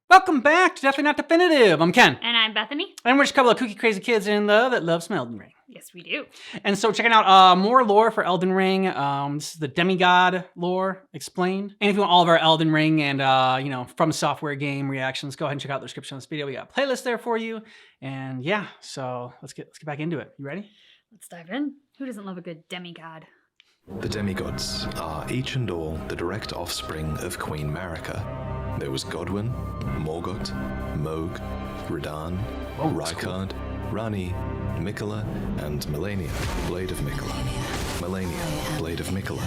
Welcome back to Definitely Not Definitive. I'm Ken. And I'm Bethany. And we're just a couple of kooky crazy kids in love that love some Elden Ring. Yes, we do. And so checking out more lore for Elden Ring. This is the Demigod lore explained. And if you want all of our Elden Ring and, from software game reactions, go ahead and check out the description of this video. We got a playlist there for you. And yeah, so let's get back into it. You ready? Let's dive in. Who doesn't love a good demigod? The demigods are each and all the direct offspring of Queen Marika. There was Godwyn, Morgott, Mohg, Radahn, Rykard, Ranni, Miquella, and Malenia, Blade of Miquella. Malenia, Blade of Miquella.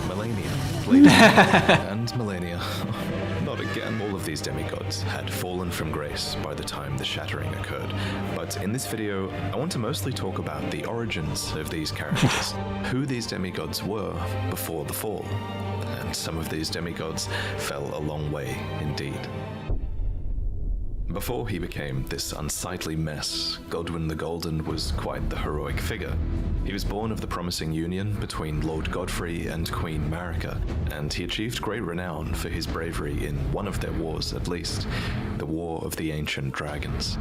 Malenia, Blade of Miquella. And Malenia. Not again. All of these demigods had fallen from grace by the time the shattering occurred. But in this video, I want to mostly talk about the origins of these characters, who these demigods were before the fall. And some of these demigods fell a long way indeed. Before he became this unsightly mess, Godwyn the Golden was quite the heroic figure. He was born of the promising union between Lord Godfrey and Queen Marika, and he achieved great renown for his bravery in one of their wars at least, the War of the Ancient Dragons.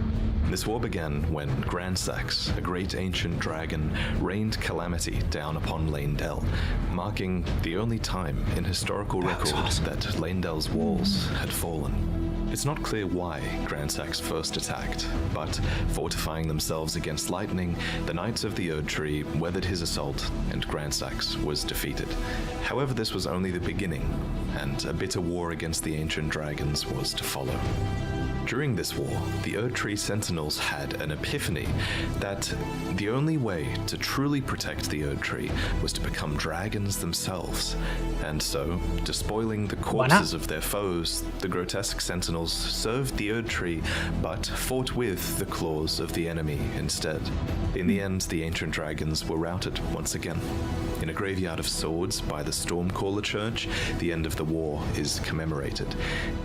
This war began when Gransax, a great ancient dragon, rained calamity down upon Leyndell, marking the only time in historical record that Leyndell's walls had fallen. It's not clear why Gransax first attacked, but fortifying themselves against lightning, the Knights of the Erd Tree weathered his assault and Gransax was defeated. However, this was only the beginning, and a bitter war against the ancient dragons was to follow. During this war, the Erd Tree Sentinels had an epiphany that the only way to truly protect the Erd Tree was to become dragons themselves. And so, despoiling the corpses of their foes, the grotesque Sentinels served the Erd Tree, but fought with the claws of the enemy instead. In the end, the ancient dragons were routed once again. In a graveyard of swords by the Stormcaller Church, the end of the war is commemorated.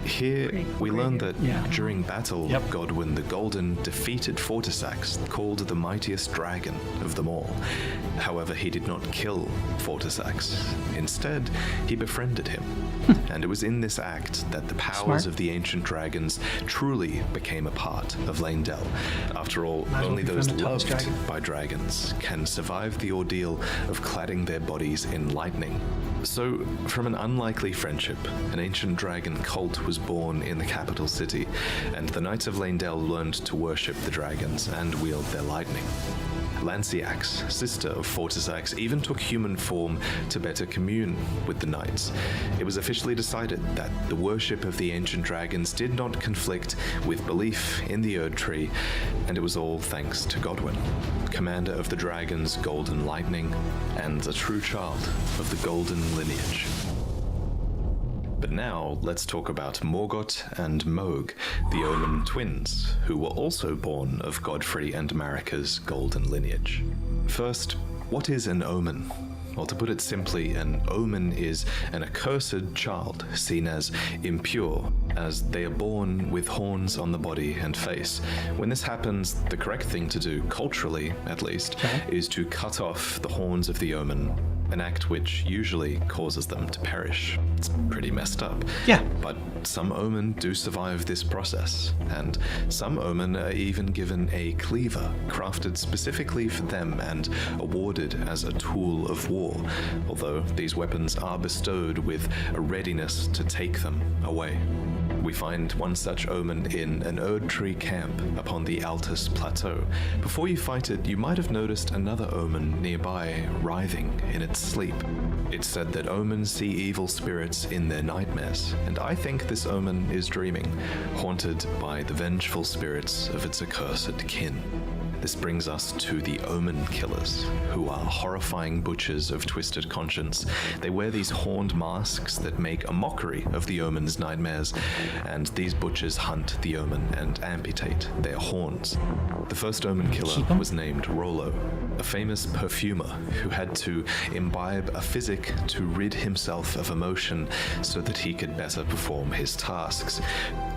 Here, we learn that during battle, Godwyn the Golden defeated Fortisax, called the mightiest dragon of them all. However, he did not kill Fortisax. Instead, he befriended him. And it was in this act that the powers of the ancient dragons truly became a part of Leyndell. After all, only those loved by dragons can survive the ordeal of cladding their bodies in lightning. So, from an unlikely friendship, an ancient dragon cult was born in the capital city, and the Knights of Leyndell learned to worship the dragons and wield their lightning. Lanciax, sister of Fortisax, even took human form to better commune with the knights. It was officially decided that the worship of the ancient dragons did not conflict with belief in the Erd Tree, and it was all thanks to Godwyn, commander of the dragons' golden lightning, and a true child of the golden lineage. But now, let's talk about Morgott and Mohg, the Omen twins, who were also born of Godfrey and Marika's golden lineage. First, what is an omen? Well, to put it simply, an omen is an accursed child, seen as impure, as they are born with horns on the body and face. When this happens, the correct thing to do, culturally at least, is to cut off the horns of the omen, an act which usually causes them to perish. It's pretty messed up. Yeah. But some omen do survive this process, and some omen are even given a cleaver, crafted specifically for them and awarded as a tool of war, although these weapons are bestowed with a readiness to take them away. We find one such omen in an Erd Tree camp upon the Altus Plateau. Before you fight it, you might have noticed another omen nearby writhing in its sleep. It's said that omens see evil spirits in their nightmares, and I think this omen is dreaming, haunted by the vengeful spirits of its accursed kin. This brings us to the Omen Killers, who are horrifying butchers of twisted conscience. They wear these horned masks that make a mockery of the Omen's nightmares, and these butchers hunt the Omen and amputate their horns. The first Omen Killer was named Rollo, a famous perfumer who had to imbibe a physic to rid himself of emotion so that he could better perform his tasks.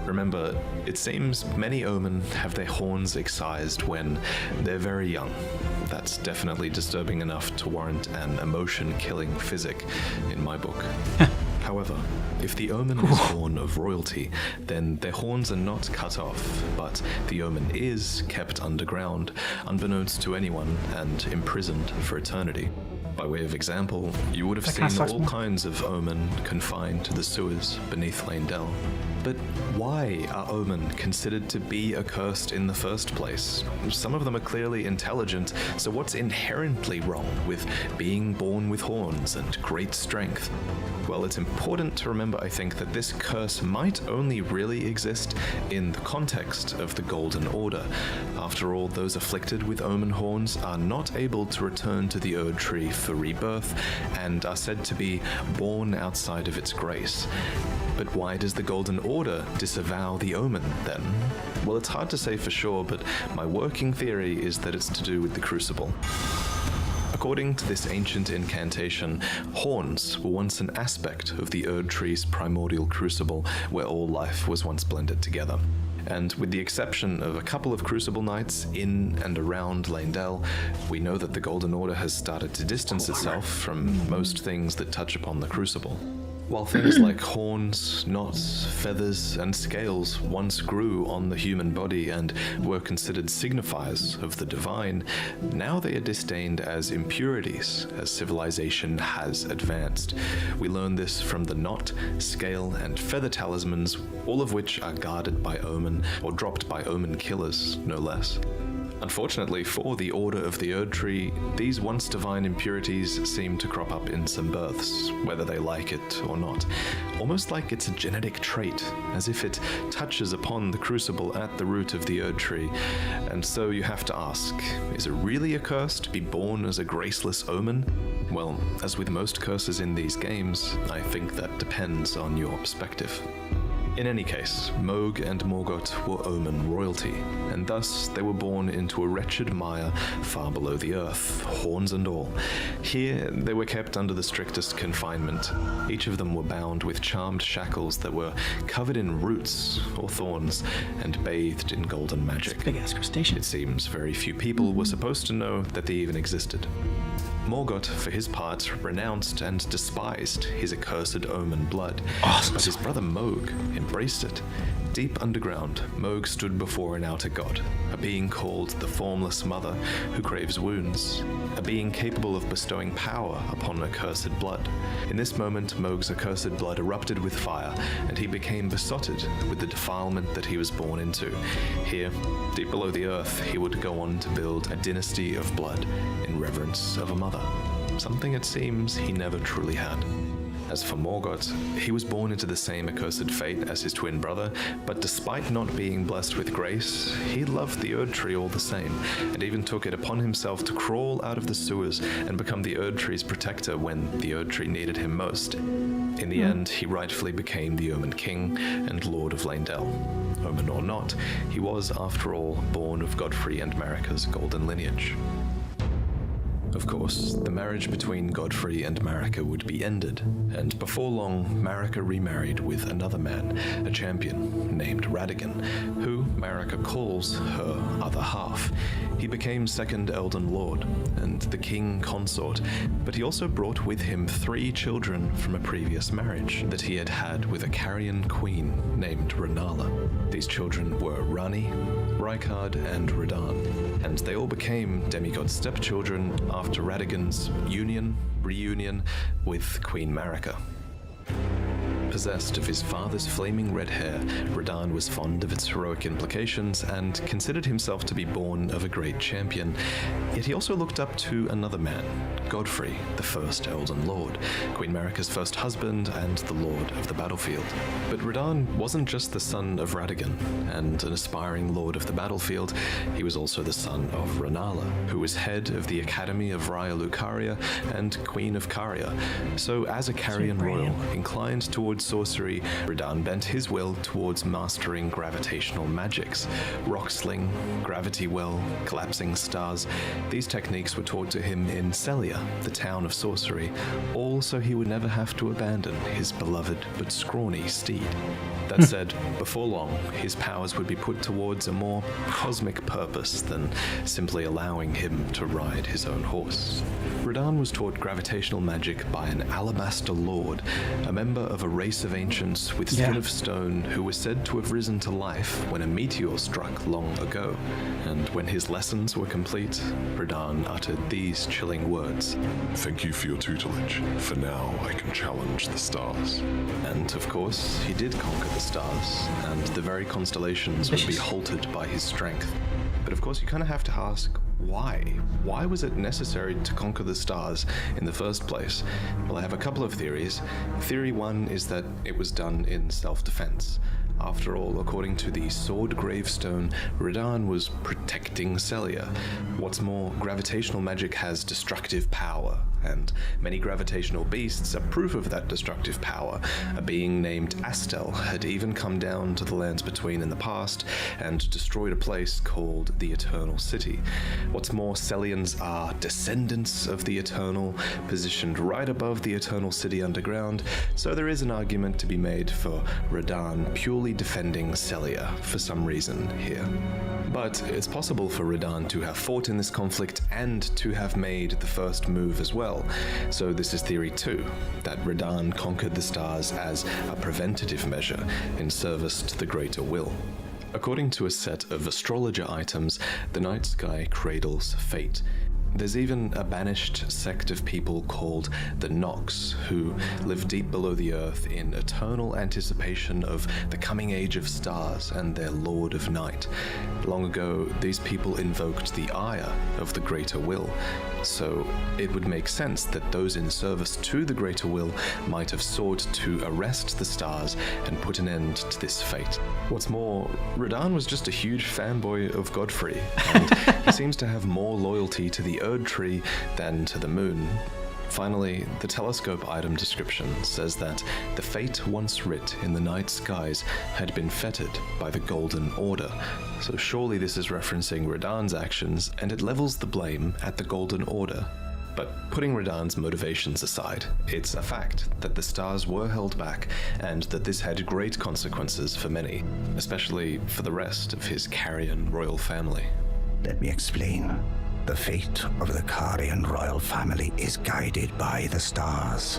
Remember, it seems many Omen have their horns excised when they're very young. That's definitely disturbing enough to warrant an emotion-killing physic in my book. However, if the omen is born of royalty, then their horns are not cut off, but the omen is kept underground, unbeknownst to anyone, and imprisoned for eternity. By way of example, you would have seen all kinds of omen confined to the sewers beneath Palmdale. But why are omen considered to be accursed in the first place? Some of them are clearly intelligent, so what's inherently wrong with being born with horns and great strength? Well, it's important to remember, I think, that this curse might only really exist in the context of the Golden Order. After all, those afflicted with omen horns are not able to return to the Erd Tree for rebirth, and are said to be born outside of its grace. But why does the Golden Order disavow the omen, then? Well, it's hard to say for sure, but my working theory is that it's to do with the Crucible. According to this ancient incantation, horns were once an aspect of the Erd Tree's primordial crucible, where all life was once blended together. And with the exception of a couple of Crucible nights in and around Palmdale, we know that the Golden Order has started to distance itself from most things that touch upon the Crucible. While things like horns, knots, feathers, and scales once grew on the human body and were considered signifiers of the divine, now they are disdained as impurities as civilization has advanced. We learn this from the knot, scale, and feather talismans, all of which are guarded by omen, or dropped by omen killers, no less. Unfortunately for the Order of the Erd Tree, these once divine impurities seem to crop up in some births, whether they like it or not. Almost like it's a genetic trait, as if it touches upon the crucible at the root of the Erd Tree. And so you have to ask, is it really a curse to be born as a graceless omen? Well, as with most curses in these games, I think that depends on your perspective. In any case, Mohg and Morgoth were omen royalty, and thus they were born into a wretched mire far below the earth, horns and all. Here, they were kept under the strictest confinement. Each of them were bound with charmed shackles that were covered in roots or thorns and bathed in golden magic. Big-ass crustacean. It seems very few people were supposed to know that they even existed. Morgoth, for his part, renounced and despised his accursed omen blood, but his brother Mohg embraced it. Deep underground, Mohg stood before an outer god, a being called the Formless Mother, who craves wounds, a being capable of bestowing power upon accursed blood. In this moment, Mohg's accursed blood erupted with fire, and he became besotted with the defilement that he was born into. Here, deep below the earth, he would go on to build a dynasty of blood in reverence of a mother, something it seems he never truly had. As for Morgoth, he was born into the same accursed fate as his twin brother, but despite not being blessed with grace, he loved the Erd Tree all the same, and even took it upon himself to crawl out of the sewers and become the Erd Tree's protector when the Erd Tree needed him most. In the end, he rightfully became the Omen King and Lord of Palmdale. Omen or not, he was, after all, born of Godfrey and Marika's golden lineage. Of course, the marriage between Godfrey and Marika would be ended, and before long, Marika remarried with another man, a champion named Radagon, who Marika calls her other half. He became second Elden Lord and the king consort, but he also brought with him 3 children from a previous marriage that he had had with a Carian queen named Renala. These children were Rani, Rykard, and Radahn, and they all became Demigods' stepchildren after Radagon's reunion with Queen Marika. Possessed of his father's flaming red hair, Radahn was fond of its heroic implications and considered himself to be born of a great champion. Yet he also looked up to another man, Godfrey, the first Elden Lord, Queen Marika's first husband and the Lord of the Battlefield. But Radahn wasn't just the son of Radagon and an aspiring Lord of the Battlefield, he was also the son of Renala, who was head of the Academy of Raya Lucaria and Queen of Caria. So as a Carian royal, inclined towards sorcery, Radahn bent his will towards mastering gravitational magics. Rock sling, gravity well, collapsing stars. These techniques were taught to him in Celia, the town of sorcery, all so he would never have to abandon his beloved but scrawny steed. That said, before long, his powers would be put towards a more cosmic purpose than simply allowing him to ride his own horse. Radahn was taught gravitational magic by an alabaster lord, a member of a race of ancients with skin of stone who was said to have risen to life when a meteor struck long ago. And when his lessons were complete, Radahn uttered these chilling words. Thank you for your tutelage. For now, I can challenge the stars. And of course, he did conquer the stars, and the very constellations would be halted by his strength. But of course, you kind of have to ask, why? Why was it necessary to conquer the stars in the first place? Well, I have a couple of theories. Theory one is that it was done in self-defense. After all, according to the sword gravestone, Radahn was protecting Celia. What's more, gravitational magic has destructive power, and many gravitational beasts are proof of that destructive power. A being named Astel had even come down to the lands between in the past and destroyed a place called the Eternal City. What's more, Celians are descendants of the Eternal, positioned right above the Eternal City underground, so there is an argument to be made for Radahn purely defending Celia for some reason here. But it's possible for Radahn to have fought in this conflict and to have made the first move as well. So this is theory 2, that Radahn conquered the stars as a preventative measure in service to the greater will. According to a set of astrologer items, the night sky cradles fate. There's even a banished sect of people called the Nox, who live deep below the earth in eternal anticipation of the coming age of stars and their Lord of Night. Long ago, these people invoked the ire of the Greater Will, so it would make sense that those in service to the Greater Will might have sought to arrest the stars and put an end to this fate. What's more, Radahn was just a huge fanboy of Godfrey, and he seems to have more loyalty to the Erd Tree than to the moon. Finally, the telescope item description says that the fate once writ in the night skies had been fettered by the Golden Order. So surely this is referencing Radahn's actions, and it levels the blame at the Golden Order. But putting Radahn's motivations aside, it's a fact that the stars were held back, and that this had great consequences for many, especially for the rest of his Carian royal family. Let me explain. The fate of the Carian royal family is guided by the stars,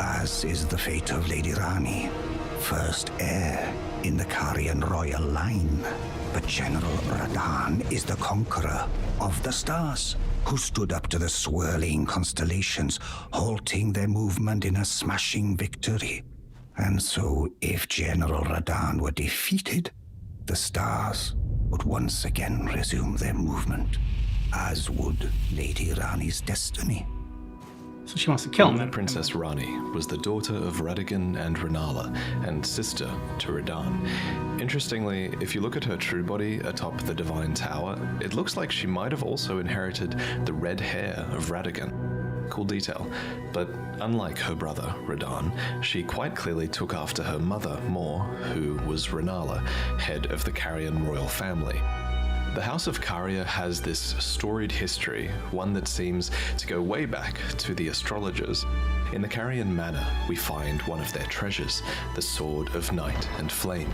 as is the fate of Lady Rani, first heir in the Carian royal line. But General Radahn is the conqueror of the stars, who stood up to the swirling constellations, halting their movement in a smashing victory. And so, if General Radahn were defeated, the stars would once again resume their movement, as would Lady Rani's destiny. So she wants to kill him. Princess Rani was the daughter of Radagon and Renala, and sister to Radahn. Interestingly, if you look at her true body atop the Divine Tower, it looks like she might have also inherited the red hair of Radagon. Cool detail. But unlike her brother, Radahn, she quite clearly took after her mother more, who was Renala, head of the Carian royal family. The House of Caria has this storied history, one that seems to go way back to the astrologers. In the Carian Manor, we find one of their treasures, the Sword of Night and Flame.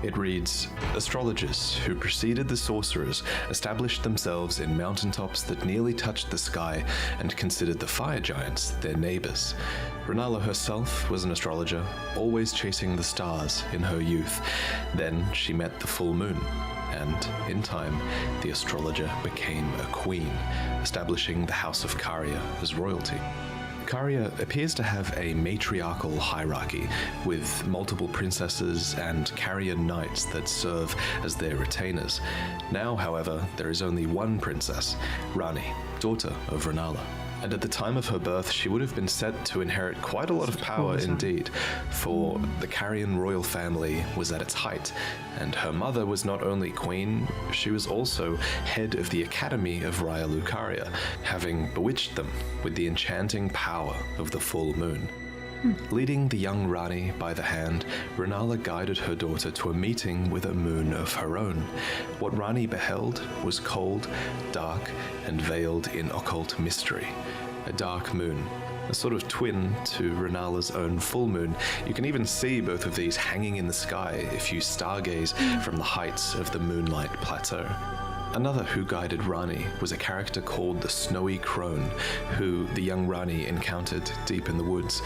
It reads, astrologers who preceded the sorcerers established themselves in mountaintops that nearly touched the sky and considered the fire giants their neighbors. Renala herself was an astrologer, always chasing the stars in her youth. Then she met the full moon. And, in time, the astrologer became a queen, establishing the House of Caria as royalty. Caria appears to have a matriarchal hierarchy, with multiple princesses and Carian knights that serve as their retainers. Now, however, there is only one princess, Rani, daughter of Renala. And at the time of her birth, she would have been set to inherit quite a lot of power indeed, for the Carian royal family was at its height, and her mother was not only queen, she was also head of the Academy of Raya Lucaria, having bewitched them with the enchanting power of the full moon. Leading the young Rani by the hand, Renala guided her daughter to a meeting with a moon of her own. What Rani beheld was cold, dark, and veiled in occult mystery. A dark moon, a sort of twin to Renala's own full moon. You can even see both of these hanging in the sky if you stargaze from the heights of the Moonlight Plateau. Another who guided Rani was a character called the Snowy Crone, who the young Rani encountered deep in the woods.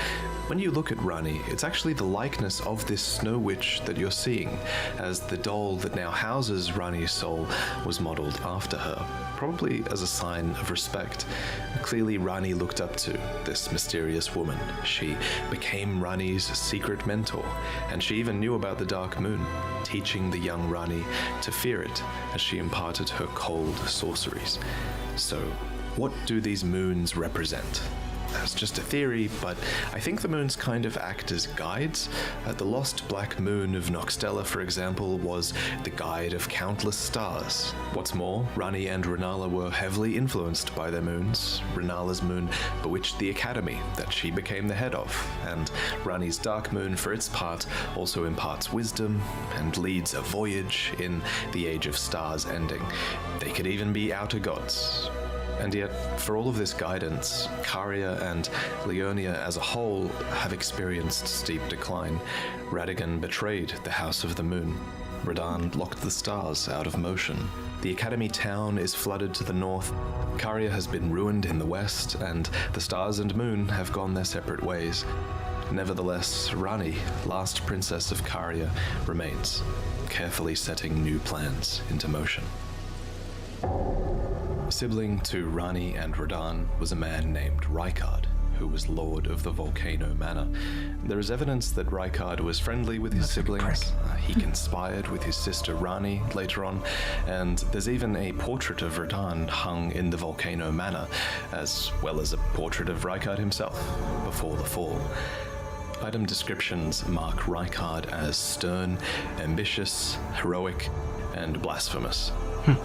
When you look at Rani, it's actually the likeness of this snow witch that you're seeing, as the doll that now houses Rani's soul was modeled after her, probably as a sign of respect. Clearly, Rani looked up to this mysterious woman. She became Rani's secret mentor, and she even knew about the Dark Moon, teaching the young Rani to fear it as she imparted her cold sorceries. So, what do these moons represent? That's just a theory, but I think the moons kind of act as guides. The lost black moon of Noxtella, for example, was the guide of countless stars. What's more, Rani and Renala were heavily influenced by their moons. Renala's moon bewitched the academy that she became the head of, and Rani's dark moon, for its part, also imparts wisdom and leads a voyage in the Age of Stars ending. They could even be outer gods. And yet, for all of this guidance, Caria and Leonia as a whole have experienced steep decline. Radagon betrayed the House of the Moon. Radahn locked the stars out of motion. The Academy town is flooded to the north. Caria has been ruined in the west, and the stars and moon have gone their separate ways. Nevertheless, Rani, last princess of Caria, remains, carefully setting new plans into motion. Sibling to Rani and Radahn was a man named Rykard, who was lord of the Volcano Manor. There is evidence that Rykard was friendly with his siblings. He conspired with his sister Rani later on, and there's even a portrait of Radahn hung in the Volcano Manor, as well as a portrait of Rykard himself before the fall. Item descriptions mark Rykard as stern, ambitious, heroic, and blasphemous.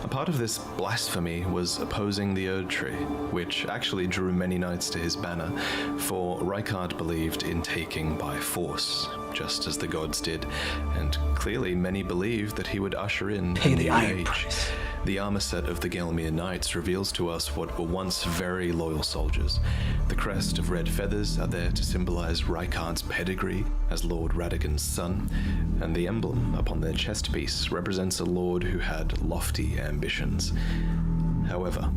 A part of this blasphemy was opposing the Erd Tree, which actually drew many knights to his banner, for Rykard believed in taking by force, just as the gods did, and clearly many believed that he would usher in a new age. The armor set of the Gelmir Knights reveals to us what were once very loyal soldiers. The crest of red feathers are there to symbolize Rykard's pedigree as Lord Radagon's son, and the emblem upon their chest piece represents a lord who had lofty ambitions. However,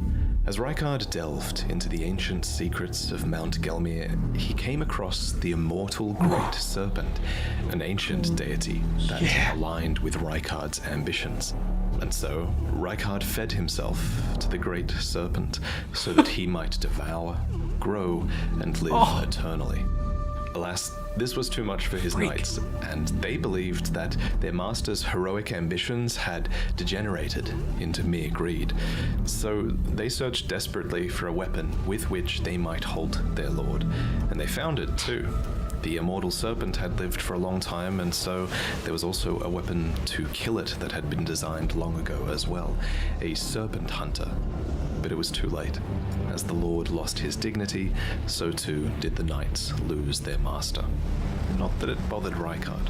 as Rykard delved into the ancient secrets of Mount Gelmir, he came across the immortal Great Serpent, an ancient deity that aligned with Rykard's ambitions. And so, Rykard fed himself to the Great Serpent so that he might devour, grow, and live eternally. Alas, this was too much for his knights, and they believed that their master's heroic ambitions had degenerated into mere greed. So they searched desperately for a weapon with which they might halt their lord, and they found it too. The immortal serpent had lived for a long time, and so there was also a weapon to kill it that had been designed long ago as well, a serpent hunter. But it was too late. As the Lord lost his dignity, so too did the knights lose their master. Not that it bothered Rykard.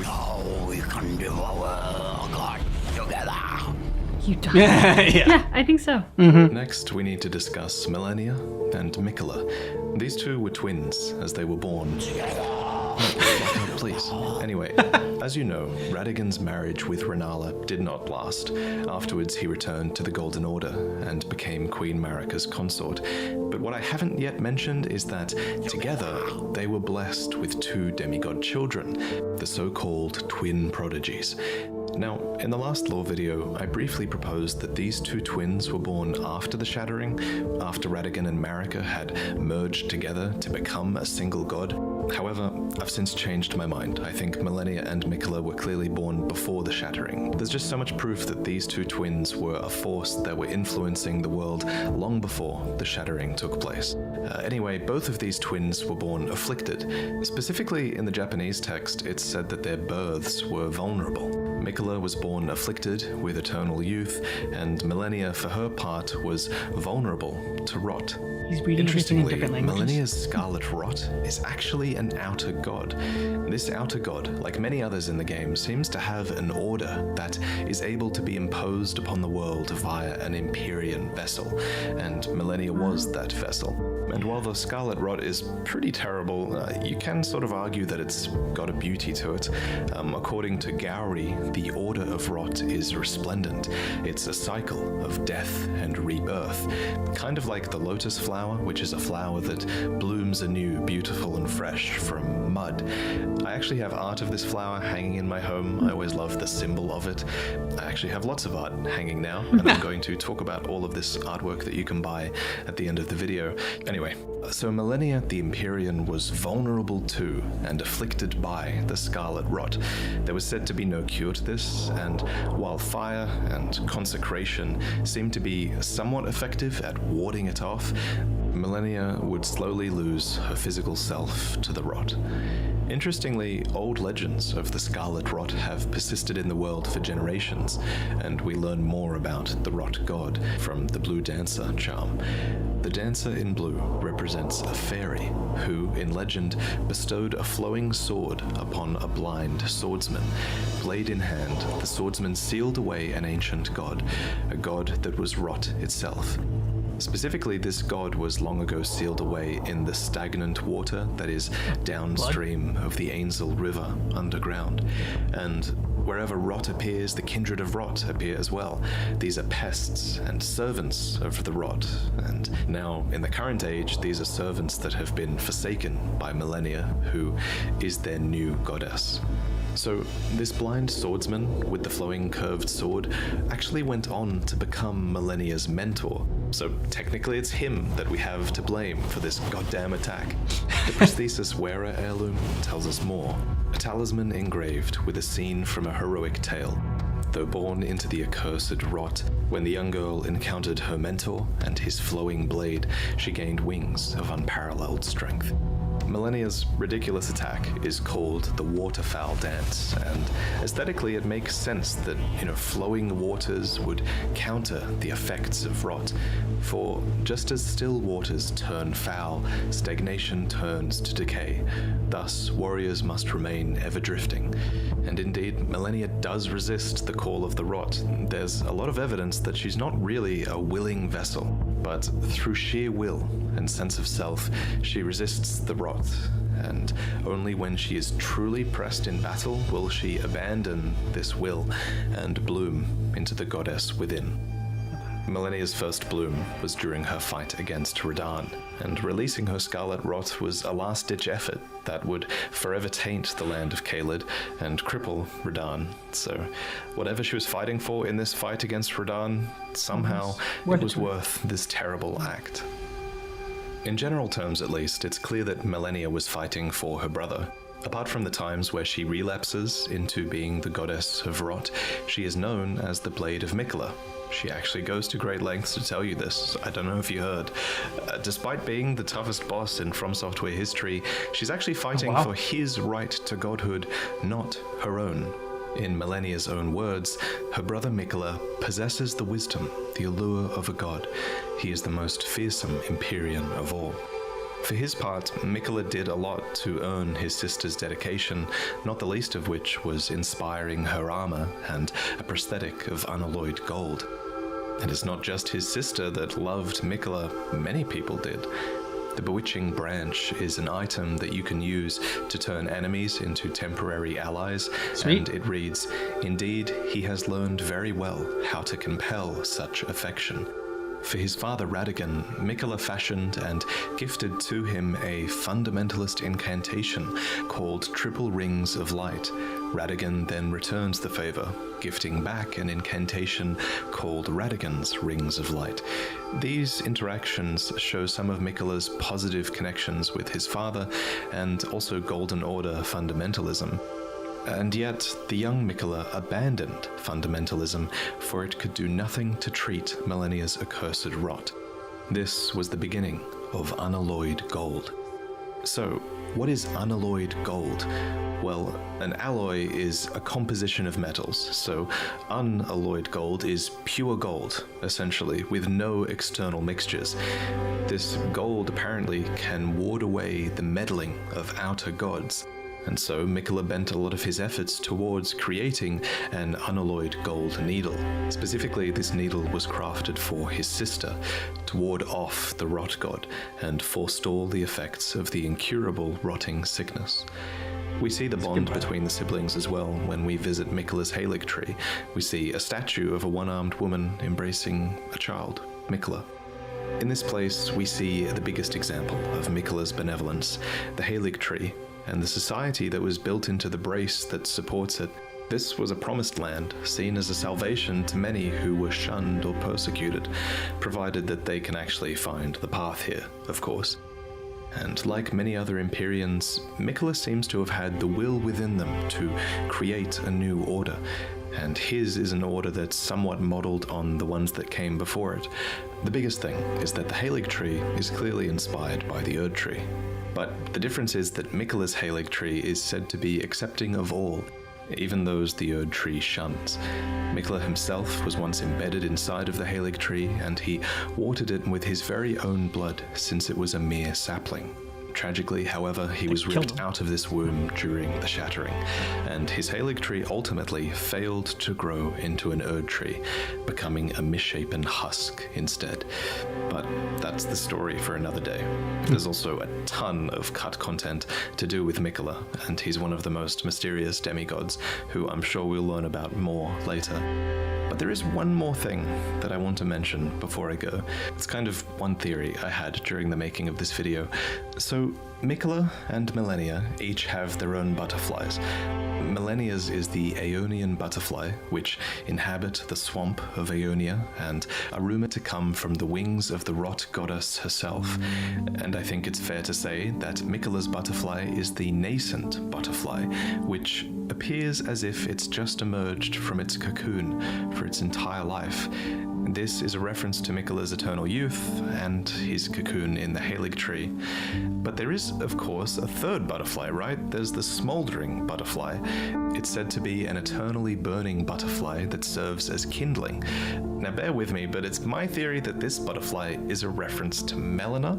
Now we can devour God together. You don't. Yeah. I think so. Next, we need to discuss Melania and Mikola. These two were twins as they were born. Please. Anyway, as you know, Radagon's marriage with Renala did not last. Afterwards, he returned to the Golden Order and became Queen Marika's consort. But what I haven't yet mentioned is that together they were blessed with two demigod children, the so-called twin prodigies. Now, in the last lore video, I briefly proposed that these two twins were born after the Shattering, after Radagon and Marika had merged together to become a single god. However, I've since changed my mind. I think Melania and Mikola were clearly born before the Shattering. There's just so much proof that these two twins were a force that were influencing the world long before the Shattering took place. Anyway, both of these twins were born afflicted. Specifically, in the Japanese text, it's said that their births were vulnerable. Mikola Mikula was born afflicted with eternal youth, and Millennia, for her part, was vulnerable to rot. He's reading everything in Interestingly, different languages. Millennia's scarlet rot is actually an outer god. This outer god, like many others in the game, seems to have an order that is able to be imposed upon the world via an Empyrean vessel, and Millennia was that vessel. And while the scarlet rot is pretty terrible, you can sort of argue that it's got a beauty to it. According to Gowry, the order of rot is resplendent. It's a cycle of death and rebirth, kind of like the lotus flower, which is a flower that blooms anew, beautiful and fresh from mud. I actually have art of this flower hanging in my home. I always love the symbol of it. I actually have lots of art hanging now, and I'm going to talk about all of this artwork that you can buy at the end of the video. Anyway, so Millennia the Empyrean was vulnerable to and afflicted by the scarlet rot. There was said to be no cure to this, and while fire and consecration seemed to be somewhat effective at warding it off, Millennia would slowly lose her physical self to the rot. Interestingly, old legends of the Scarlet Rot have persisted in the world for generations, and we learn more about the Rot God from the Blue Dancer charm. The dancer in blue represents a fairy who, in legend, bestowed a flowing sword upon a blind swordsman. Blade in hand, the swordsman sealed away an ancient god, a god that was rot itself. Specifically, this god was long ago sealed away in the stagnant water that is downstream of the Ainsel River underground. And wherever rot appears, the kindred of rot appear as well. These are pests and servants of the rot. And now, in the current age, these are servants that have been forsaken by Millennia, who is their new goddess. So, this blind swordsman with the flowing curved sword actually went on to become Millennia's mentor. So, technically it's him that we have to blame for this goddamn attack. The prosthesis wearer heirloom tells us more. A talisman engraved with a scene from a heroic tale. Though born into the accursed rot, when the young girl encountered her mentor and his flowing blade, she gained wings of unparalleled strength. Millennia's ridiculous attack is called the Waterfowl Dance, and aesthetically it makes sense that, flowing waters would counter the effects of rot. For just as still waters turn foul, stagnation turns to decay. Thus, warriors must remain ever drifting. And indeed, Millennia does resist the call of the rot. There's a lot of evidence that she's not really a willing vessel, but through sheer will and sense of self, she resists the rot, and only when she is truly pressed in battle will she abandon this will and bloom into the goddess within. Millennia's first bloom was during her fight against Radahn, and releasing her scarlet rot was a last-ditch effort that would forever taint the land of Caelid and cripple Radahn. So whatever she was fighting for in this fight against Radahn, somehow it was worth this terrible act. In general terms, at least, it's clear that Millennia was fighting for her brother. Apart from the times where she relapses into being the goddess of rot, she is known as the Blade of Mikula. She actually goes to great lengths to tell you this. I don't know if you heard. Despite being the toughest boss in FromSoftware history, she's actually fighting for his right to godhood, not her own. In Millennia's own words, her brother Mikula possesses the wisdom, the allure of a god. He is the most fearsome Empyrean of all. For his part, Mikula did a lot to earn his sister's dedication, not the least of which was inspiring her armor and a prosthetic of unalloyed gold. And it's not just his sister that loved Mikula, many people did. The Bewitching Branch is an item that you can use to turn enemies into temporary allies. Sweet. And it reads, "Indeed, he has learned very well how to compel such affection." For his father Radagon, Mikula fashioned and gifted to him a fundamentalist incantation called Triple Rings of Light. Radagon then returns the favor, gifting back an incantation called Radagon's Rings of Light. These interactions show some of Mikula's positive connections with his father and also Golden Order fundamentalism. And yet, the young Mikula abandoned fundamentalism, for it could do nothing to treat Millennia's accursed rot. This was the beginning of unalloyed gold. So, what is unalloyed gold? Well, an alloy is a composition of metals, so unalloyed gold is pure gold, essentially, with no external mixtures. This gold apparently can ward away the meddling of outer gods, and so Miquella bent a lot of his efforts towards creating an unalloyed gold needle. Specifically, this needle was crafted for his sister, to ward off the rot god and forestall the effects of the incurable rotting sickness. We see the bond between the siblings as well when we visit Miquella's Halig tree. We see a statue of a one-armed woman embracing a child, Miquella. In this place, we see the biggest example of Miquella's benevolence, the Halig tree, and the society that was built into the brace that supports it. This was a promised land, seen as a salvation to many who were shunned or persecuted, provided that they can actually find the path here, of course. And like many other Empyreans, Miquella seems to have had the will within them to create a new order, and his is an order that's somewhat modeled on the ones that came before it. The biggest thing is that the Halig tree is clearly inspired by the Erd tree. But the difference is that Miquella's Halig tree is said to be accepting of all, even those the Erd tree shuns. Miquella himself was once embedded inside of the Halig tree, and he watered it with his very own blood since it was a mere sapling. Tragically, however, he was ripped out of this womb during the shattering, and his Halig tree ultimately failed to grow into an Erd tree, becoming a misshapen husk instead. But that's the story for another day. There's also a ton of cut content to do with Miquella, and he's one of the most mysterious demigods, who I'm sure we'll learn about more later. But there is one more thing that I want to mention before I go. It's kind of one theory I had during the making of this video. So, Miquella and Millennia each have their own butterflies. Millennia's is the Aeonian butterfly, which inhabit the swamp of Aeonia and are rumored to come from the wings of the rot goddess herself. And I think it's fair to say that Miquella's butterfly is the nascent butterfly, which appears as if it's just emerged from its cocoon for its entire life. This is a reference to Miquella's eternal youth and his cocoon in the Halig tree. But there is, of course, a third butterfly, right? There's the smoldering butterfly. It's said to be an eternally burning butterfly that serves as kindling. Now bear with me, but it's my theory that this butterfly is a reference to Melina,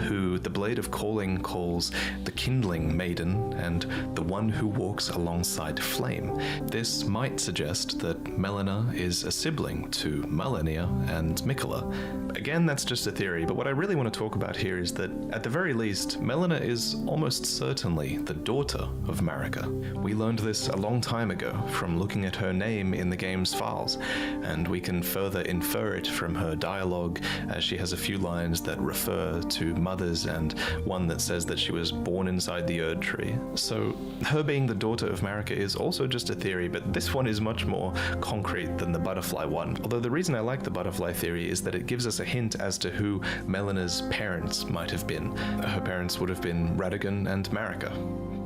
who the Blade of Calling calls the kindling maiden and the one who walks alongside flame. This might suggest that Melina is a sibling to Millennia and Miquella. Again, that's just a theory, but what I really want to talk about here is that, at the very least, Melina is almost certainly the daughter of Marika. We learned this a long time ago from looking at her name in the game's files, and we can further infer it from her dialogue, as she has a few lines that refer to mothers and one that says that she was born inside the Erd tree. So her being the daughter of Marika is also just a theory, but this one is much more concrete than the butterfly one. Although the reason I like the butterfly theory is that it gives us a hint as to who Melina's parents might have been. Her parents would have been Radagon and Marika,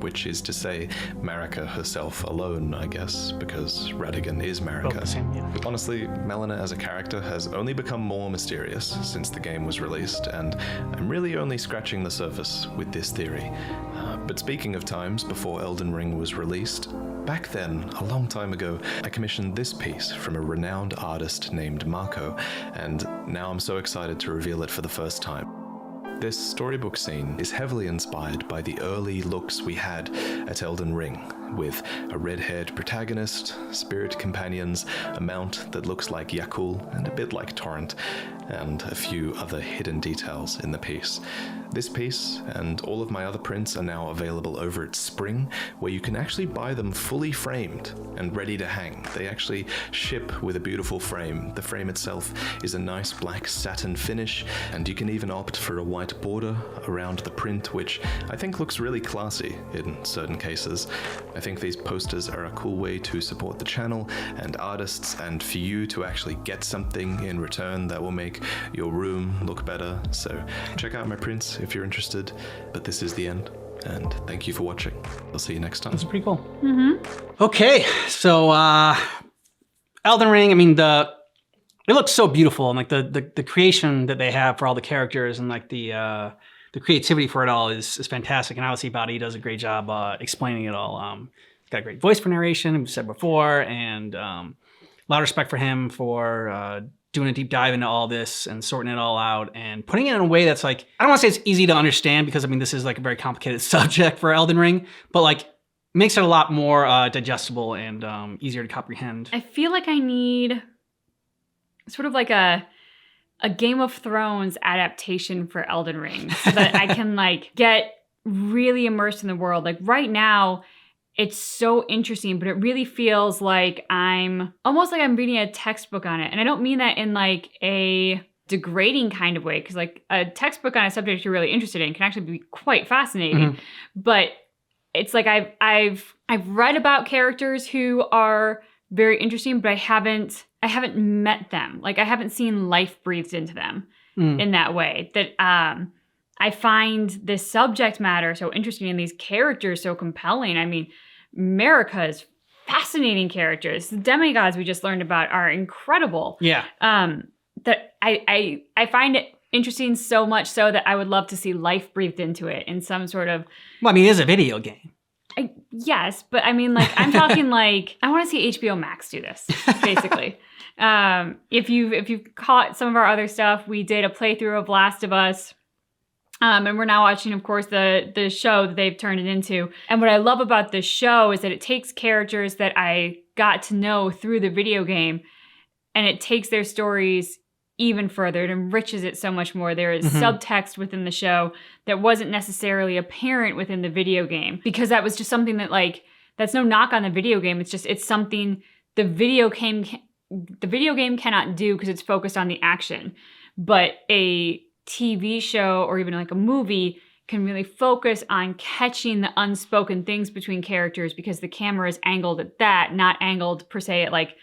which is to say Marika herself alone, I guess, because Radagon is Marika. Both the same, yeah. Honestly, Melina as a character has only become more mysterious since the game was released, and I'm really only scratching the surface with this theory. But speaking of times before Elden Ring was released, back then, a long time ago, I commissioned this piece from a renowned artist named Marco, and now I'm so excited to reveal it for the first time. This storybook scene is heavily inspired by the early looks we had at Elden Ring, with a red-haired protagonist, spirit companions, a mount that looks like Yakul and a bit like Torrent, and a few other hidden details in the piece. This piece and all of my other prints are now available over at Spring, where you can actually buy them fully framed and ready to hang. They actually ship with a beautiful frame. The frame itself is a nice black satin finish, and you can even opt for a white border around the print, which I think looks really classy in certain cases. I think these posters are a cool way to support the channel and artists, and for you to actually get something in return that will make your room look better. So check out my prints if you're interested, but this is the end, and thank you for watching. I'll see you next time. That's pretty cool. Okay, so Elden Ring, I mean, it looks so beautiful, and like the creation that they have for all the characters, and like the the creativity for it all is fantastic. And obviously Badi does a great job explaining it all. He's got a great voice for narration, we've said before, and a lot of respect for him for doing a deep dive into all this and sorting it all out and putting it in a way that's like, I don't want to say it's easy to understand because I mean, this is like a very complicated subject for Elden Ring, but like makes it a lot more digestible and easier to comprehend. I feel like I need sort of like a Game of Thrones adaptation for Elden Ring so that I can like get really immersed in the world. Like right now, it's so interesting, but it really feels like I'm almost like I'm reading a textbook on it. And I don't mean that in like a degrading kind of way, because like a textbook on a subject you're really interested in can actually be quite fascinating. But it's like I've read about characters who are very interesting, but I haven't met them. Like I haven't seen life breathed into them in that way. That I find this subject matter so interesting and these characters so compelling. I mean, Marika's fascinating characters. The demigods we just learned about are incredible. Yeah. That I find it interesting so much so that I would love to see life breathed into it in some sort of... Well, I mean, it is a video game. Yes, but I mean, like, I'm talking like, I want to see HBO Max do this, basically. If you've caught some of our other stuff, we did a playthrough of Last of Us. And we're now watching, of course, the show that they've turned it into. And what I love about this show is that it takes characters that I got to know through the video game, and it takes their stories even further. It enriches it so much more. There is subtext within the show that wasn't necessarily apparent within the video game, because that was just something that, like, that's no knock on the video game. It's something the video game cannot do because it's focused on the action. But a TV show or even like a movie can really focus on catching the unspoken things between characters because the camera is angled at that, not angled per se at like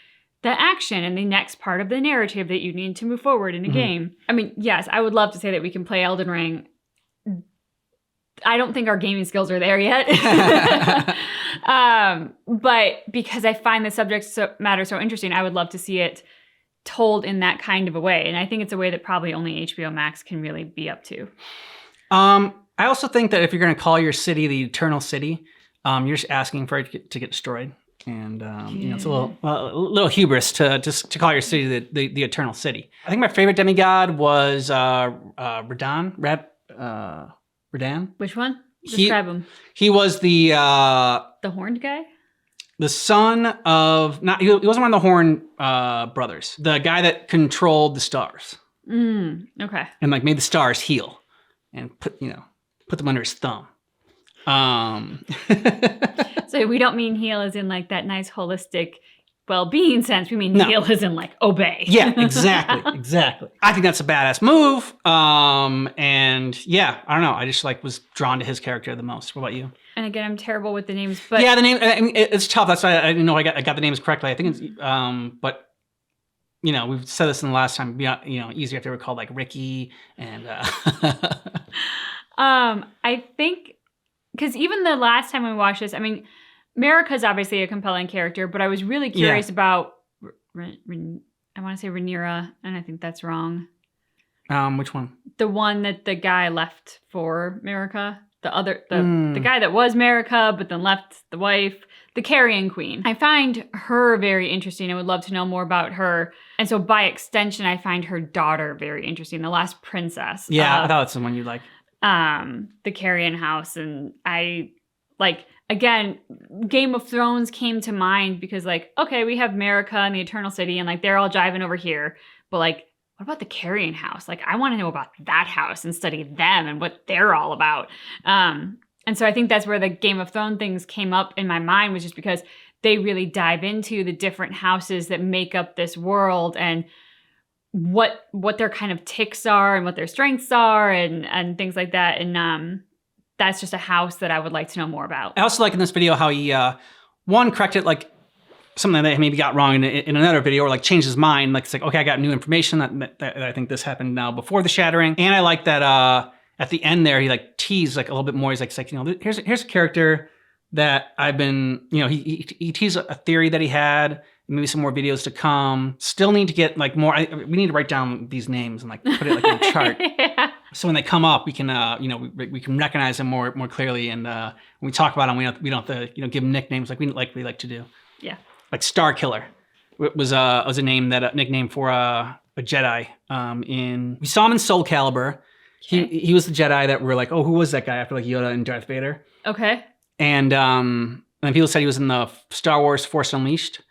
the action and the next part of the narrative that you need to move forward in a game. I mean, yes, I would love to say that we can play Elden Ring. I don't think our gaming skills are there yet. But because I find the subject matter so interesting, I would love to see it told in that kind of a way. And I think it's a way that probably only HBO Max can really be up to. I also think that if you're going to call your city the Eternal City, you're just asking for it to get destroyed. And you know, it's a little hubris to call your city the Eternal City. I think my favorite demigod was Radan. Which one? Describe him. He was the horned guy? The son of he wasn't one of the Horn brothers. The guy that controlled the stars. Okay. And like made the stars heal and put them under his thumb. So we don't mean heal as in like that nice holistic well-being sense. We mean heal as in like obey. Yeah, exactly. I think that's a badass move. And yeah, I don't know. I just like was drawn to his character the most. What about you? And again, I'm terrible with the names, but yeah, the name. I mean, it's tough. That's why I didn't know I got the names correctly. I think it's but you know, we've said this in the last time. You know, easier if they were called like Ricky and. I think because even the last time we watched this, I mean, Marika's obviously a compelling character, but I was really curious about. I want to say Rhaenyra, and I think that's wrong. Which one? The one that the guy left for Marika. The guy that was Marika, but then left the wife, the Carrion Queen. I find her very interesting. I would love to know more about her. And so by extension, I find her daughter very interesting, the last princess. Yeah, I thought that's the one you like. The Carrion House. And I, like, again, Game of Thrones came to mind because, like, okay, we have Marika and the Eternal City, and, like, they're all jiving over here. But, like, what about the Carrion House? Like, I want to know about that house and study them and what they're all about. And so I think that's where the Game of Thrones things came up in my mind, was just because they really dive into the different houses that make up this world and what their kind of ticks are and what their strengths are and things like that. And that's just a house that I would like to know more about. I also like in this video how he, corrected like something that he maybe got wrong in another video, or like changed his mind. Like it's like, okay, I got new information that I think this happened now before the shattering. And I like that at the end there, he like teased like a little bit more. He's like, you know, here's a character that I've been, you know, he teased a theory that he had, maybe some more videos to come. Still need to get like more, we need to write down these names and like put it like in a chart. Yeah. So when they come up, we can, we can recognize them more clearly. And when we talk about them, we don't have to, give them nicknames like we like to do. Yeah. Like Star Killer was a nickname for a Jedi. We saw him in Soul Calibur. Okay. He was the Jedi that we're like, oh, who was that guy after like Yoda and Darth Vader? Okay. And then people said he was in the Star Wars Force Unleashed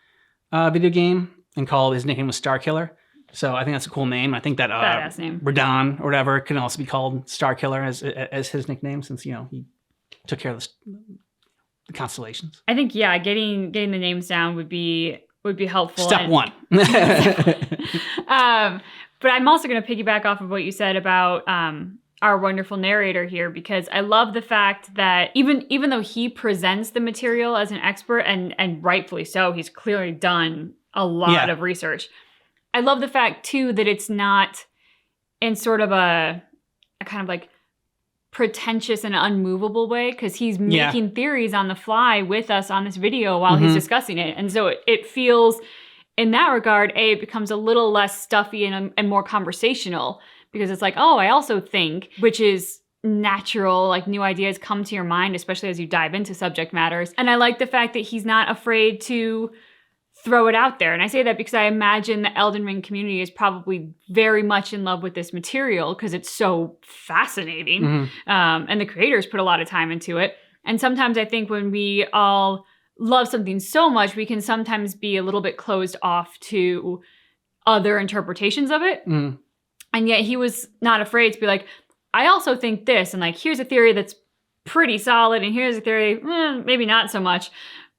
video game and his nickname was Star Killer. So I think that's a cool name. I think that Badass name. Radon or whatever can also be called Star Killer as his nickname since he took care of the constellations. I think getting the names down would be helpful. Step one. But I'm also going to piggyback off of what you said about our wonderful narrator here, because I love the fact that even though he presents the material as an expert, and rightfully so, he's clearly done a lot of research. I love the fact too that it's not in sort of a kind of like pretentious and unmovable way, because he's making theories on the fly with us on this video while he's discussing it. And so it feels, in that regard, it becomes a little less stuffy and more conversational, because it's like, oh, I also think, which is natural, like new ideas come to your mind, especially as you dive into subject matters. And I like the fact that he's not afraid to throw it out there. And I say that because I imagine the Elden Ring community is probably very much in love with this material because it's so fascinating. And the creators put a lot of time into it. And sometimes I think when we all love something so much, we can sometimes be a little bit closed off to other interpretations of it. And yet he was not afraid to be like, I also think this, and like, here's a theory that's pretty solid, and here's a theory, maybe not so much.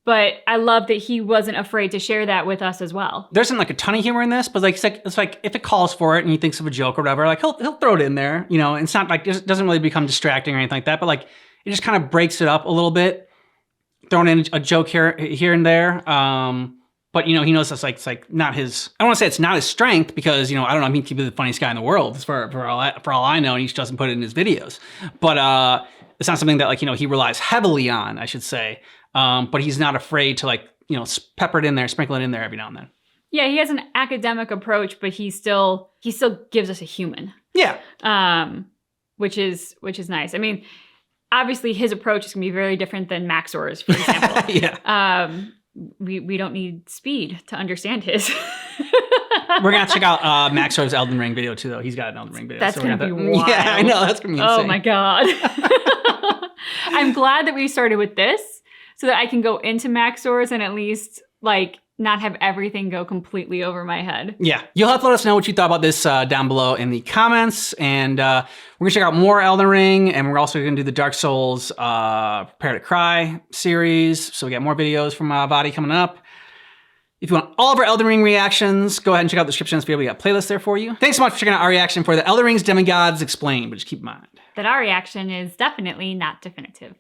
But I love that he wasn't afraid to share that with us as well. There isn't like a ton of humor in this, but like it's like if it calls for it and he thinks of a joke or whatever, like he'll throw it in there. It's not like it doesn't really become distracting or anything like that. But like it just kind of breaks it up a little bit, throwing in a joke here and there. But he knows that's like it's like not his. I don't want to say it's not his strength because I don't know. I mean, he could be the funniest guy in the world for all I know, and he just doesn't put it in his videos. But it's not something that like he relies heavily on, I should say. But he's not afraid to like pepper it in there, sprinkle it in there every now and then. Yeah, he has an academic approach, but he still gives us a human. Yeah. Which is nice. I mean, obviously his approach is gonna be very different than Maxor's, for example. Yeah. We don't need speed to understand his. We're gonna have to check out Maxor's Elden Ring video too, though. He's got an Elden Ring video. That's gonna be wild. Yeah, I know. That's gonna be insane. Oh my god. I'm glad that we started with this so that I can go into Maxor's and at least like not have everything go completely over my head. Yeah. You'll have to let us know what you thought about this down below in the comments. And we're gonna check out more Elden Ring, and we're also gonna do the Dark Souls Prepare to Cry series. So we got more videos from Vadi coming up. If you want all of our Elden Ring reactions, go ahead and check out the description of this video. We got playlists there for you. Thanks so much for checking out our reaction for the Elden Ring's Demigods Explained, but just keep in mind that our reaction is definitely not definitive.